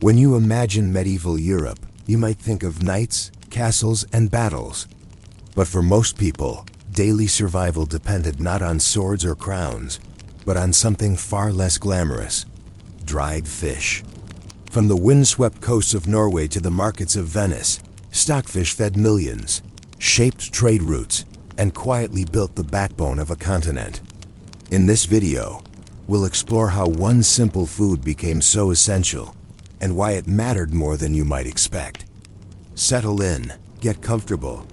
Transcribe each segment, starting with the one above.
When you imagine medieval Europe, you might think of knights, castles, and battles. But for most people, daily survival depended not on swords or crowns, but on something far less glamorous: dried fish. From the windswept coasts of Norway to the markets of Venice, stockfish fed millions, shaped trade routes, and quietly built the backbone of a continent. In this video, we'll explore how one simple food became so essential and why it mattered more than you might expect. Settle in, get comfortable,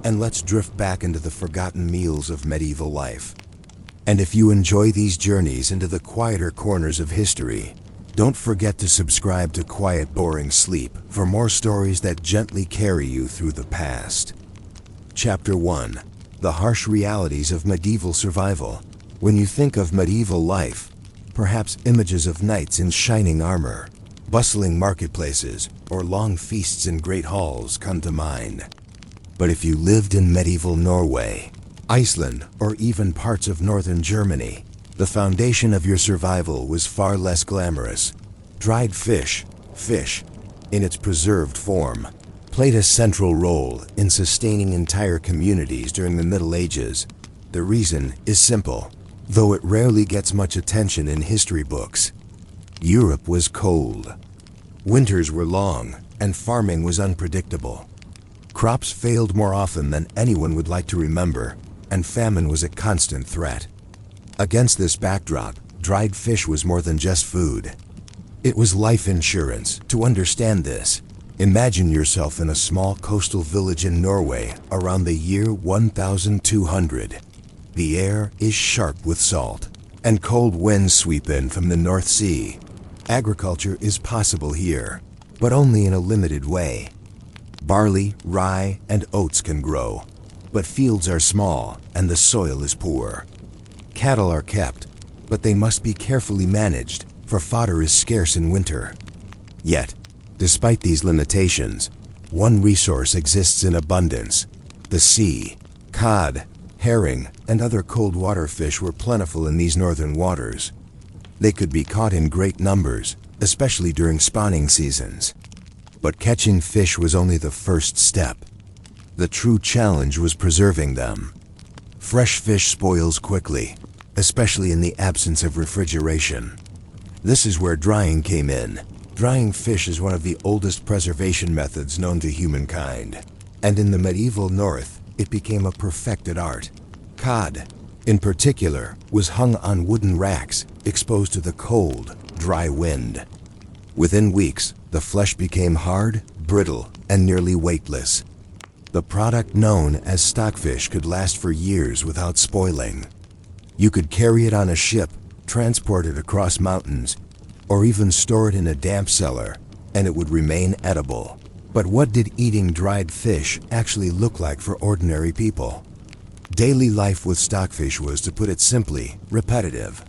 and let's drift back into the forgotten meals of medieval life. And if you enjoy these journeys into the quieter corners of history, don't forget to subscribe to Quiet Boring Sleep for more stories that gently carry you through the past. Chapter 1. The harsh realities of medieval survival. When you think of medieval life, perhaps images of knights in shining armor, bustling marketplaces, or long feasts in great halls come to mind. But if you lived in medieval Norway, Iceland, or even parts of northern Germany, the foundation of your survival was far less glamorous. Dried fish, in its preserved form, played a central role in sustaining entire communities during the Middle Ages. The reason is simple, though it rarely gets much attention in history books. Europe was cold. Winters were long, and farming was unpredictable. Crops failed more often than anyone would like to remember, and famine was a constant threat. Against this backdrop, dried fish was more than just food. It was life insurance. To understand this, imagine yourself in a small coastal village in Norway around the year 1200. The air is sharp with salt, and cold winds sweep in from the North Sea. Agriculture is possible here, but only in a limited way. Barley, rye, and oats can grow, but fields are small and the soil is poor. Cattle are kept, but they must be carefully managed, for fodder is scarce in winter. Yet, despite these limitations, one resource exists in abundance: the sea. Cod, herring, and other cold water fish were plentiful in these northern waters. They could be caught in great numbers, especially during spawning seasons. But catching fish was only the first step. The true challenge was preserving them. Fresh fish spoils quickly, especially in the absence of refrigeration. This is where drying came in. Drying fish is one of the oldest preservation methods known to humankind, and in the medieval North, it became a perfected art. Cod, in particular, was hung on wooden racks, exposed to the cold, dry wind. Within weeks, the flesh became hard, brittle, and nearly weightless. The product known as stockfish could last for years without spoiling. You could carry it on a ship, transport it across mountains, or even store it in a damp cellar, and it would remain edible. But what did eating dried fish actually look like for ordinary people? Daily life with stockfish was, to put it simply, repetitive.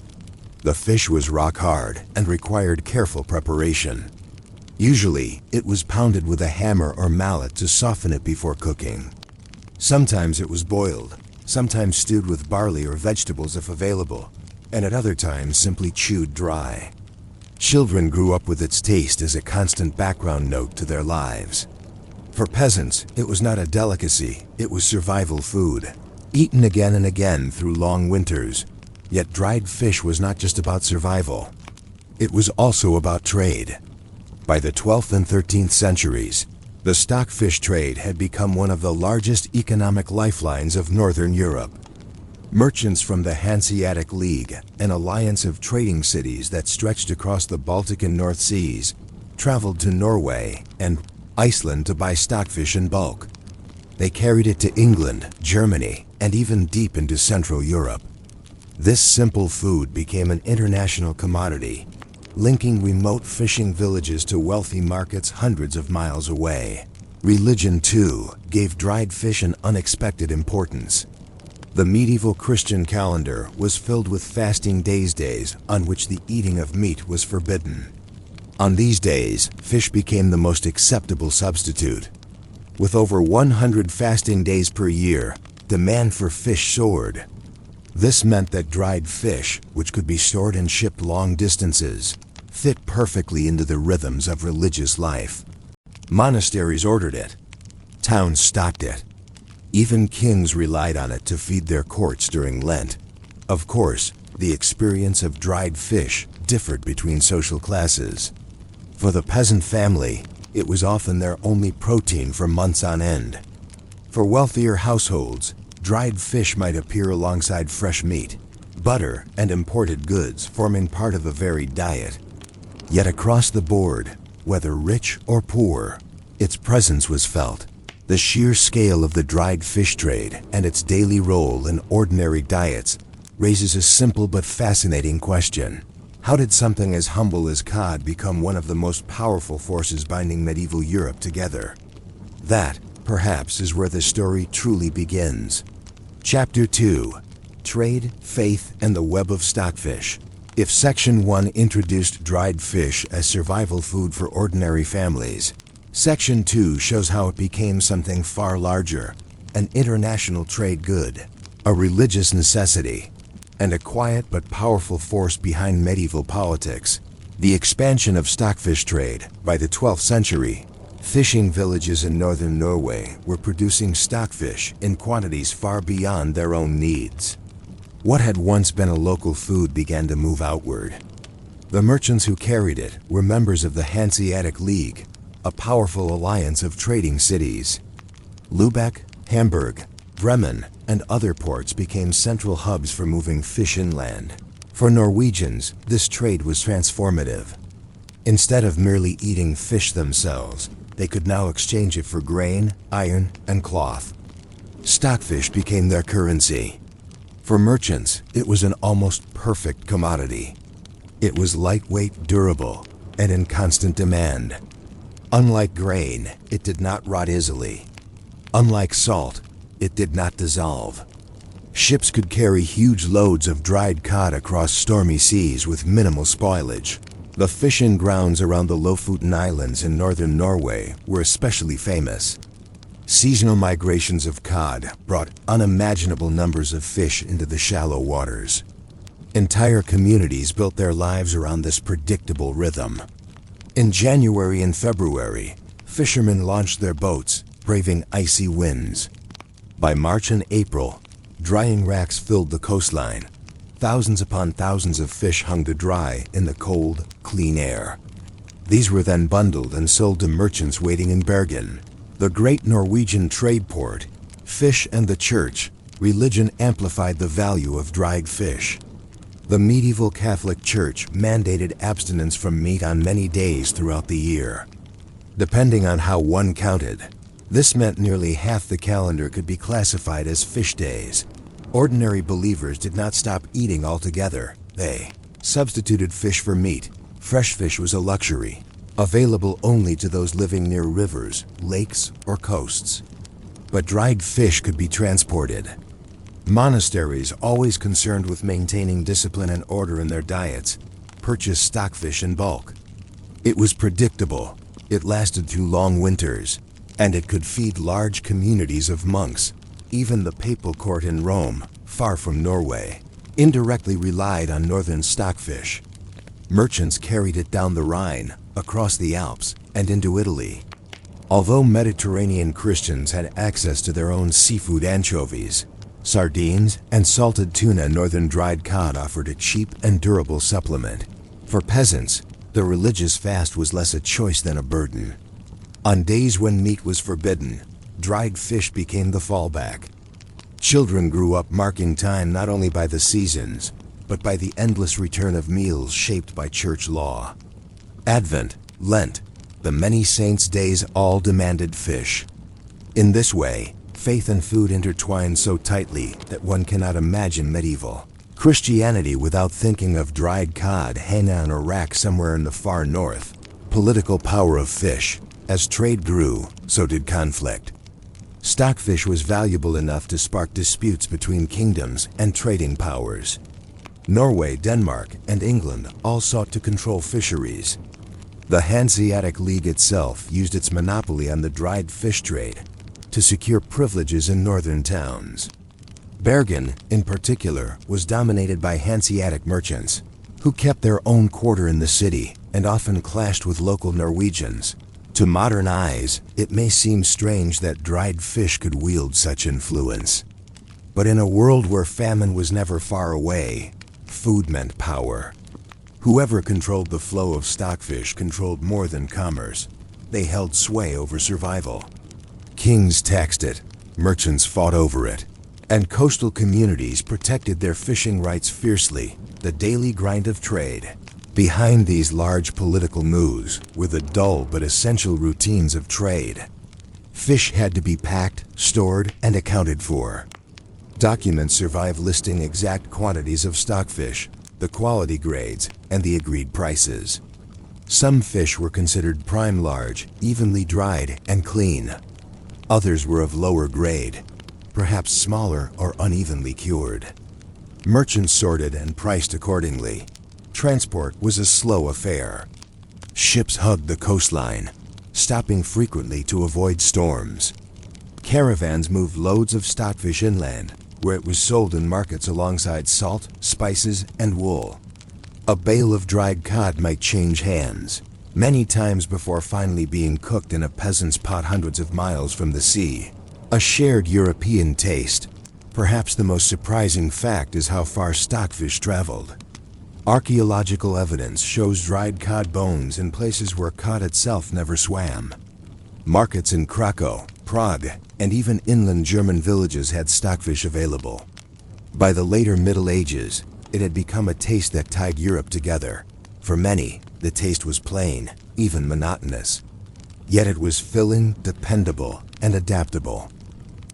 The fish was rock hard and required careful preparation. Usually, it was pounded with a hammer or mallet to soften it before cooking. Sometimes it was boiled, sometimes stewed with barley or vegetables if available, and at other times simply chewed dry. Children grew up with its taste as a constant background note to their lives. For peasants, it was not a delicacy, it was survival food, eaten again and again through long winters. Yet dried fish was not just about survival. It was also about trade. By the 12th and 13th centuries, the stockfish trade had become one of the largest economic lifelines of northern Europe. Merchants from the Hanseatic League, an alliance of trading cities that stretched across the Baltic and North Seas, traveled to Norway and Iceland to buy stockfish in bulk. They carried it to England, Germany, and even deep into Central Europe. This simple food became an international commodity, linking remote fishing villages to wealthy markets hundreds of miles away. Religion, too, gave dried fish an unexpected importance. The medieval Christian calendar was filled with fasting days on which the eating of meat was forbidden. On these days, fish became the most acceptable substitute. With over 100 fasting days per year, demand for fish soared. This meant that dried fish, which could be stored and shipped long distances, fit perfectly into the rhythms of religious life. Monasteries ordered it. Towns stocked it. Even kings relied on it to feed their courts during Lent. Of course, the experience of dried fish differed between social classes. For the peasant family, it was often their only protein for months on end. For wealthier households, dried fish might appear alongside fresh meat, butter, and imported goods, forming part of a varied diet. Yet across the board, whether rich or poor, its presence was felt. The sheer scale of the dried fish trade and its daily role in ordinary diets raises a simple but fascinating question. How did something as humble as cod become one of the most powerful forces binding medieval Europe together? That, perhaps, is where the story truly begins. Chapter 2. Trade, Faith, and the Web of Stockfish. If Section 1 introduced dried fish as survival food for ordinary families, Section 2 shows how it became something far larger, an international trade good, a religious necessity, and a quiet but powerful force behind medieval politics. The expansion of stockfish trade. By the 12th century, fishing villages in northern Norway were producing stockfish in quantities far beyond their own needs. What had once been a local food began to move outward. The merchants who carried it were members of the Hanseatic League, a powerful alliance of trading cities. Lübeck, Hamburg, Bremen, and other ports became central hubs for moving fish inland. For Norwegians, this trade was transformative. Instead of merely eating fish themselves, they could now exchange it for grain, iron, and cloth. Stockfish became their currency. For merchants, it was an almost perfect commodity. It was lightweight, durable, and in constant demand. Unlike grain, it did not rot easily. Unlike salt, it did not dissolve. Ships could carry huge loads of dried cod across stormy seas with minimal spoilage. The fishing grounds around the Lofoten Islands in northern Norway were especially famous. Seasonal migrations of cod brought unimaginable numbers of fish into the shallow waters. Entire communities built their lives around this predictable rhythm. In January and February, fishermen launched their boats, braving icy winds. By March and April, drying racks filled the coastline. Thousands upon thousands of fish hung to dry in the cold, clean air. These were then bundled and sold to merchants waiting in Bergen, the great Norwegian trade port. Fish and the church, religion amplified the value of dried fish. The medieval Catholic Church mandated abstinence from meat on many days throughout the year. Depending on how one counted, this meant nearly half the calendar could be classified as fish days. Ordinary believers did not stop eating altogether. They substituted fish for meat. Fresh fish was a luxury, available only to those living near rivers, lakes, or coasts. But dried fish could be transported. Monasteries, always concerned with maintaining discipline and order in their diets, purchased stockfish in bulk. It was predictable, it lasted through long winters, and it could feed large communities of monks. Even the papal court in Rome, far from Norway, indirectly relied on northern stockfish. Merchants carried it down the Rhine, across the Alps, and into Italy. Although Mediterranean Christians had access to their own seafood, anchovies, sardines, and salted tuna, northern dried cod offered a cheap and durable supplement. For peasants, the religious fast was less a choice than a burden. On days when meat was forbidden, dried fish became the fallback. Children grew up marking time not only by the seasons, but by the endless return of meals shaped by church law. Advent, Lent, the many saints' days all demanded fish. In this way, faith and food intertwined so tightly that one cannot imagine medieval Christianity without thinking of dried cod hanging on a rack somewhere in the far north. Political power of fish. As trade grew, so did conflict. Stockfish was valuable enough to spark disputes between kingdoms and trading powers. Norway, Denmark, and England all sought to control fisheries. The Hanseatic League itself used its monopoly on the dried fish trade to secure privileges in northern towns. Bergen, in particular, was dominated by Hanseatic merchants, who kept their own quarter in the city and often clashed with local Norwegians. To modern eyes, it may seem strange that dried fish could wield such influence. But in a world where famine was never far away, food meant power. Whoever controlled the flow of stockfish controlled more than commerce. They held sway over survival. Kings taxed it, merchants fought over it, and coastal communities protected their fishing rights fiercely, the daily grind of trade. Behind these large political moves were the dull but essential routines of trade. Fish had to be packed, stored, and accounted for. Documents survive listing exact quantities of stockfish, the quality grades, and the agreed prices. Some fish were considered prime large, evenly dried, and clean. Others were of lower grade, perhaps smaller or unevenly cured. Merchants sorted and priced accordingly. Transport was a slow affair. Ships hugged the coastline, stopping frequently to avoid storms. Caravans moved loads of stockfish inland, where it was sold in markets alongside salt, spices, and wool. A bale of dried cod might change hands, many times before finally being cooked in a peasant's pot hundreds of miles from the sea. A shared European taste. Perhaps the most surprising fact is how far stockfish traveled. Archaeological evidence shows dried cod bones in places where cod itself never swam. Markets in Krakow, Prague, and even inland German villages had stockfish available. By the later Middle Ages, it had become a taste that tied Europe together. For many, the taste was plain, even monotonous. Yet it was filling, dependable, and adaptable.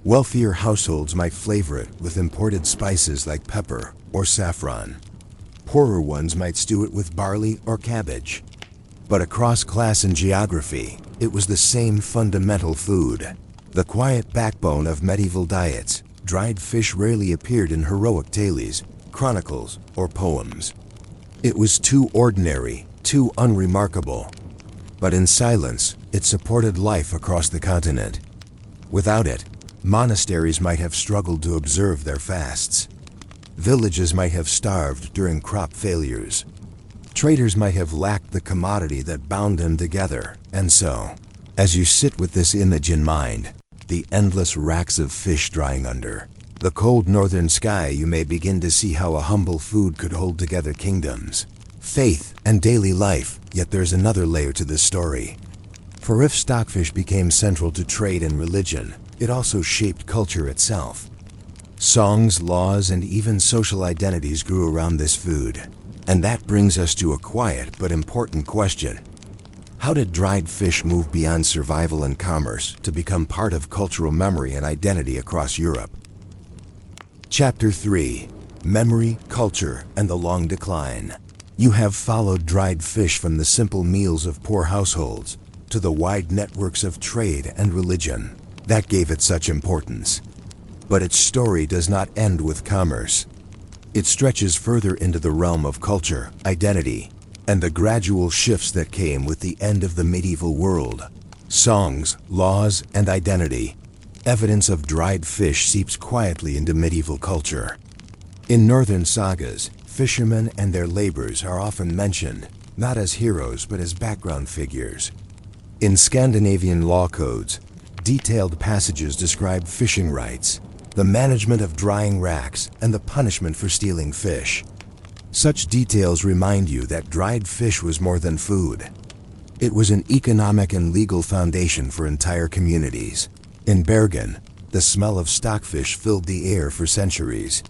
Wealthier households might flavor it with imported spices like pepper or saffron. Poorer ones might stew it with barley or cabbage. But across class and geography, it was the same fundamental food. The quiet backbone of medieval diets, dried fish rarely appeared in heroic tales, chronicles, or poems. It was too ordinary, too unremarkable. But in silence, it supported life across the continent. Without it, monasteries might have struggled to observe their fasts. Villages might have starved during crop failures. Traders might have lacked the commodity that bound them together. And so, as you sit with this image in mind, the endless racks of fish drying under the cold northern sky, you may begin to see how a humble food could hold together kingdoms, faith, and daily life. Yet there's another layer to this story. For if stockfish became central to trade and religion, it also shaped culture itself. Songs, laws, and even social identities grew around this food. And that brings us to a quiet but important question. How did dried fish move beyond survival and commerce to become part of cultural memory and identity across Europe? Chapter 3. Memory, Culture, and the Long Decline. You have followed dried fish from the simple meals of poor households to the wide networks of trade and religion that gave it such importance. But its story does not end with commerce. It stretches further into the realm of culture, identity, and the gradual shifts that came with the end of the medieval world. Songs, laws, and identity. Evidence of dried fish seeps quietly into medieval culture. In northern sagas, fishermen and their labors are often mentioned, not as heroes but as background figures. In Scandinavian law codes, detailed passages describe fishing rights, the management of drying racks, and the punishment for stealing fish. Such details remind you that dried fish was more than food. It was an economic and legal foundation for entire communities. In Bergen, the smell of stockfish filled the air for centuries.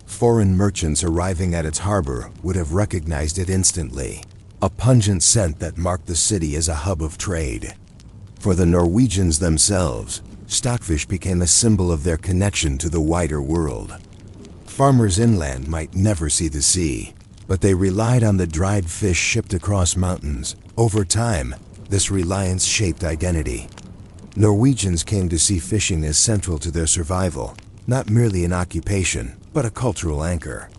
Foreign merchants arriving at its harbor would have recognized it instantly, a pungent scent that marked the city as a hub of trade. For the Norwegians themselves, stockfish became a symbol of their connection to the wider world. Farmers inland might never see the sea, but they relied on the dried fish shipped across mountains. Over time, this reliance shaped identity. Norwegians came to see fishing as central to their survival, not merely an occupation, but a cultural anchor.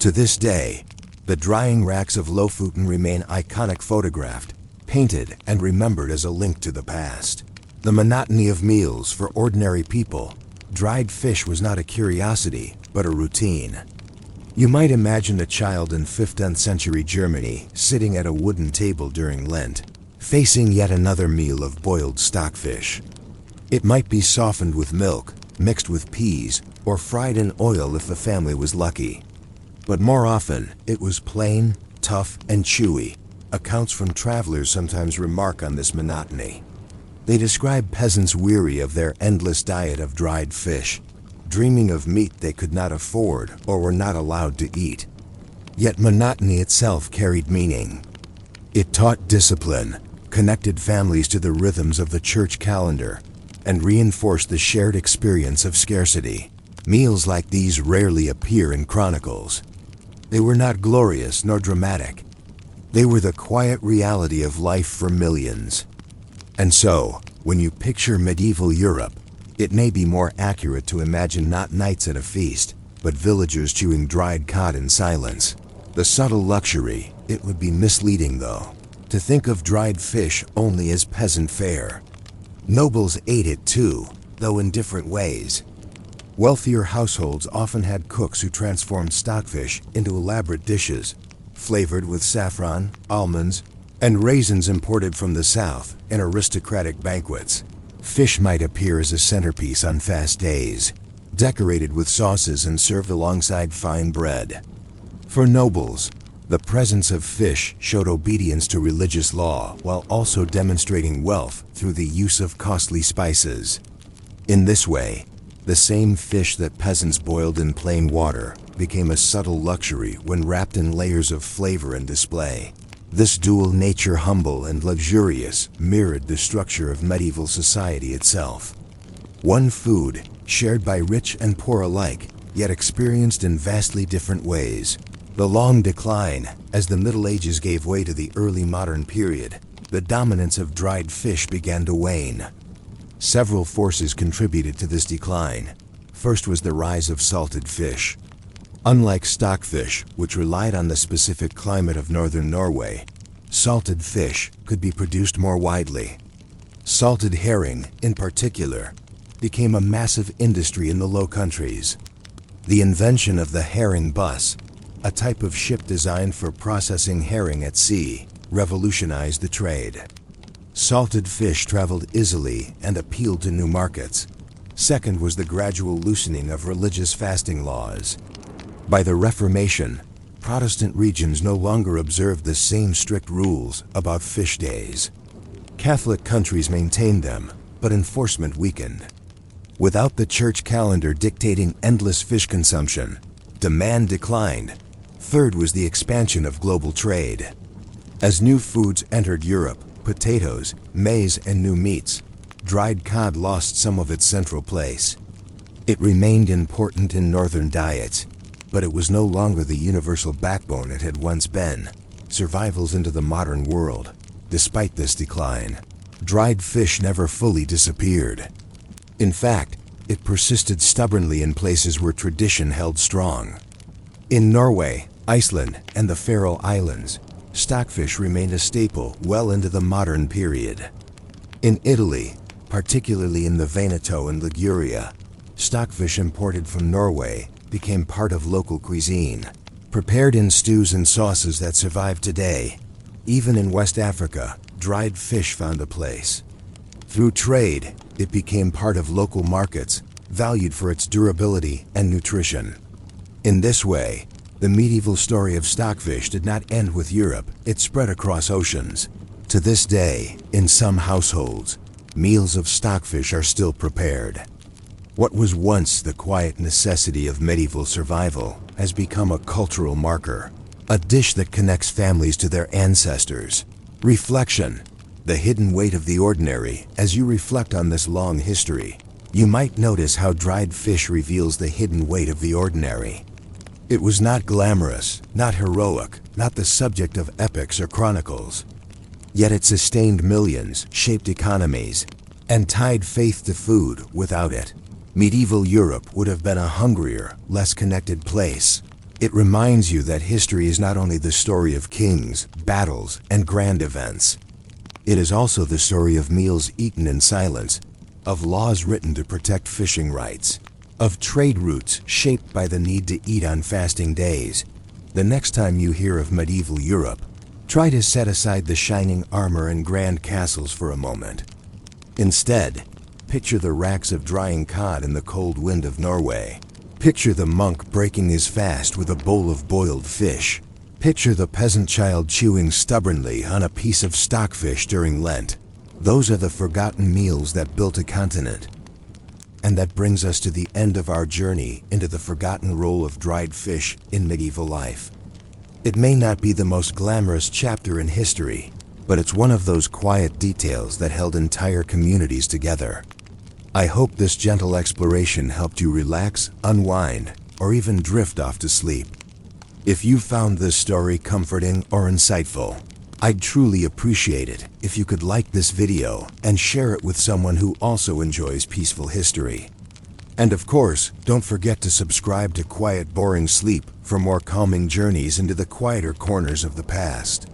To this day, the drying racks of Lofoten remain iconic, photographed, painted, and remembered as a link to the past. The monotony of meals for ordinary people, dried fish was not a curiosity, but a routine. You might imagine a child in 15th century Germany sitting at a wooden table during Lent, facing yet another meal of boiled stockfish. It might be softened with milk, mixed with peas, or fried in oil if the family was lucky. But more often, it was plain, tough, and chewy. Accounts from travelers sometimes remark on this monotony. They describe peasants weary of their endless diet of dried fish, dreaming of meat they could not afford or were not allowed to eat. Yet monotony itself carried meaning. It taught discipline, connected families to the rhythms of the church calendar, and reinforced the shared experience of scarcity. Meals like these rarely appear in chronicles. They were not glorious nor dramatic. They were the quiet reality of life for millions. And so, when you picture medieval Europe, it may be more accurate to imagine not knights at a feast, but villagers chewing dried cod in silence. The subtle luxury, it would be misleading though, to think of dried fish only as peasant fare. Nobles ate it too, though in different ways. Wealthier households often had cooks who transformed stockfish into elaborate dishes, flavored with saffron, almonds, and raisins imported from the south in aristocratic banquets. Fish might appear as a centerpiece on fast days, decorated with sauces and served alongside fine bread. For nobles, the presence of fish showed obedience to religious law while also demonstrating wealth through the use of costly spices. In this way, the same fish that peasants boiled in plain water became a subtle luxury when wrapped in layers of flavor and display. This dual nature, humble and luxurious, mirrored the structure of medieval society itself. One food, shared by rich and poor alike, yet experienced in vastly different ways. The long decline, as the Middle Ages gave way to the early modern period, the dominance of dried fish began to wane. Several forces contributed to this decline. First was the rise of salted fish. Unlike stockfish, which relied on the specific climate of northern Norway, salted fish could be produced more widely. Salted herring, in particular, became a massive industry in the Low Countries. The invention of the herring bus, a type of ship designed for processing herring at sea, revolutionized the trade. Salted fish traveled easily and appealed to new markets. Second was the gradual loosening of religious fasting laws. By the Reformation, Protestant regions no longer observed the same strict rules about fish days. Catholic countries maintained them, but enforcement weakened. Without the church calendar dictating endless fish consumption, demand declined. Third was the expansion of global trade. As new foods entered Europe, potatoes, maize, and new meats, dried cod lost some of its central place. It remained important in northern diets, but it was no longer the universal backbone it had once been. Survivals into the modern world. Despite this decline, dried fish never fully disappeared. In fact, it persisted stubbornly in places where tradition held strong. In Norway, Iceland, and the Faroe Islands, stockfish remained a staple well into the modern period. In Italy, particularly in the Veneto and Liguria, stockfish imported from Norway became part of local cuisine, prepared in stews and sauces that survive today. Even in West Africa, dried fish found a place. Through trade, it became part of local markets, valued for its durability and nutrition. In this way, the medieval story of stockfish did not end with Europe, it spread across oceans. To this day, in some households, meals of stockfish are still prepared. What was once the quiet necessity of medieval survival has become a cultural marker, a dish that connects families to their ancestors. Reflection, the hidden weight of the ordinary. As you reflect on this long history, you might notice how dried fish reveals the hidden weight of the ordinary. It was not glamorous, not heroic, not the subject of epics or chronicles. Yet it sustained millions, shaped economies, and tied faith to food. Without it, medieval Europe would have been a hungrier, less connected place. It reminds you that history is not only the story of kings, battles, and grand events. It is also the story of meals eaten in silence, of laws written to protect fishing rights, of trade routes shaped by the need to eat on fasting days. The next time you hear of medieval Europe, try to set aside the shining armor and grand castles for a moment. Instead, picture the racks of drying cod in the cold wind of Norway. Picture the monk breaking his fast with a bowl of boiled fish. Picture the peasant child chewing stubbornly on a piece of stockfish during Lent. Those are the forgotten meals that built a continent. And that brings us to the end of our journey into the forgotten role of dried fish in medieval life. It may not be the most glamorous chapter in history, but it's one of those quiet details that held entire communities together. I hope this gentle exploration helped you relax, unwind, or even drift off to sleep. If you found this story comforting or insightful, I'd truly appreciate it if you could like this video and share it with someone who also enjoys peaceful history. And of course, don't forget to subscribe to Quiet Boring Sleep for more calming journeys into the quieter corners of the past.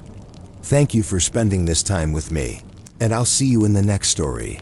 Thank you for spending this time with me, and I'll see you in the next story.